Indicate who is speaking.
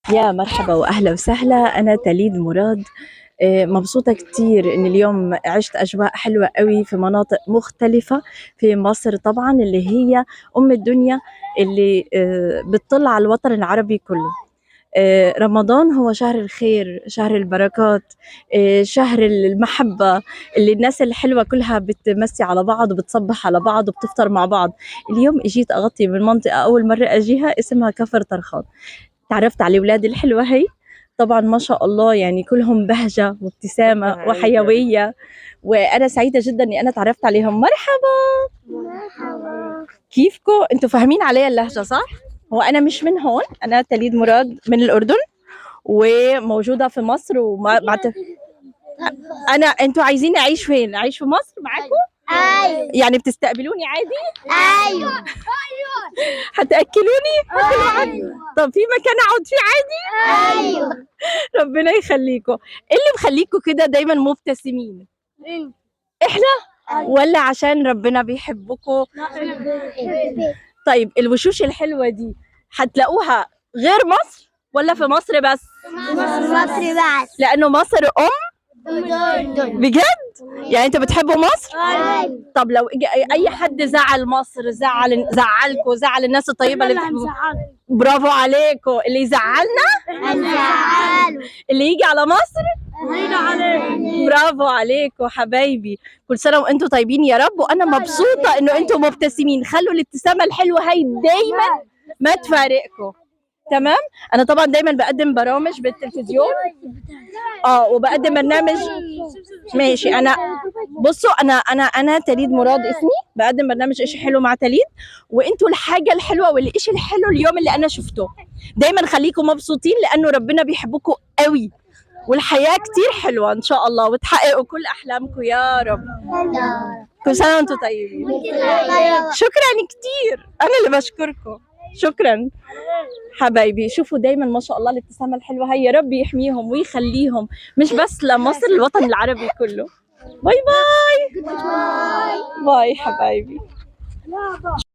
Speaker 1: يا مرحبا وأهلا وسهلا. أنا تاليد مراد. مبسوطة كتير إن اليوم عشت أجواء حلوة قوي في مناطق مختلفة في مصر، طبعا اللي هي أم الدنيا، اللي بتطل على الوطن العربي كله. رمضان هو شهر الخير، شهر البركات، شهر المحبة، اللي الناس الحلوة كلها بتمسي على بعض وبتصبح على بعض وبتفطر مع بعض. اليوم اجيت أغطي من منطقة أول مرة أجيها اسمها كفر طرخان. تعرفت على الولاد الحلوة هي، طبعا ما شاء الله، يعني كلهم بهجة وابتسامة وحيوية، وأنا سعيدة جدا إني أنا تعرفت عليهم. مرحبا، كيفكم؟ أنتوا فاهمين علي اللهجة صح؟ هو أنا مش من هون، أنا تليد مراد من الأردن وموجودة في مصر أنتوا عايزين أعيش فين؟ أعيش في مصر معاكم؟
Speaker 2: ايوه
Speaker 1: يعني بتستقبلوني عادي؟
Speaker 2: ايوه
Speaker 1: هتأكلوني؟
Speaker 2: ايوه
Speaker 1: طب في مكان أقعد فيه عادي؟
Speaker 2: ايوه
Speaker 1: ربنا يخليكم. ايه اللي مخليكم كده دايما مبتسمين؟ احنا ولا عشان ربنا بيحبكم؟ طيب الوشوش الحلوة دي هتلاقوها غير مصر ولا في مصر بس؟
Speaker 2: مصر بس
Speaker 1: لأنه مصر
Speaker 2: الأردن.
Speaker 1: بجد؟ يعني انتوا بتحبوا مصر؟
Speaker 2: ايوه
Speaker 1: طب لو اجى اي حد زعل مصر، زعلكم، زعل الناس الطيبة اللي بتحبوها، برافو عليكم. اللي يزعلنا،
Speaker 2: هنزعله
Speaker 1: اللي يجي على مصر،
Speaker 2: هنا عليه.
Speaker 1: برافو عليكم حبايبي. كل سنة وانتم طيبين يا رب، وانا مبسوطة انه انتم مبتسمين. خلوا الابتسامة الحلوة هاي دايما ما تفارقكم. تمام. انا طبعا دايما بقدم برامج بالتلفزيون، وبقدم برنامج. ماشي. بصوا، انا تليد مراد اسمي، بقدم برنامج ايش حلو مع تليد. وانتوا الحاجة الحلوة والايش الحلو اليوم اللي انا شفته. دايما خليكم مبسوطين لانه ربنا بيحبكم قوي، والحياة كتير حلوة إن شاء الله، وتحققوا كل أحلامكم يا رب. كل سنة وأنتم طيبين. شكرا كتير، أنا اللي بشكركم. شكرا حبايبي. شوفوا دايما ما شاء الله الابتسامة الحلوة هي، يا رب يحميهم ويخليهم، مش بس لمصر، الوطن العربي كله. باي باي. باي حبايبي.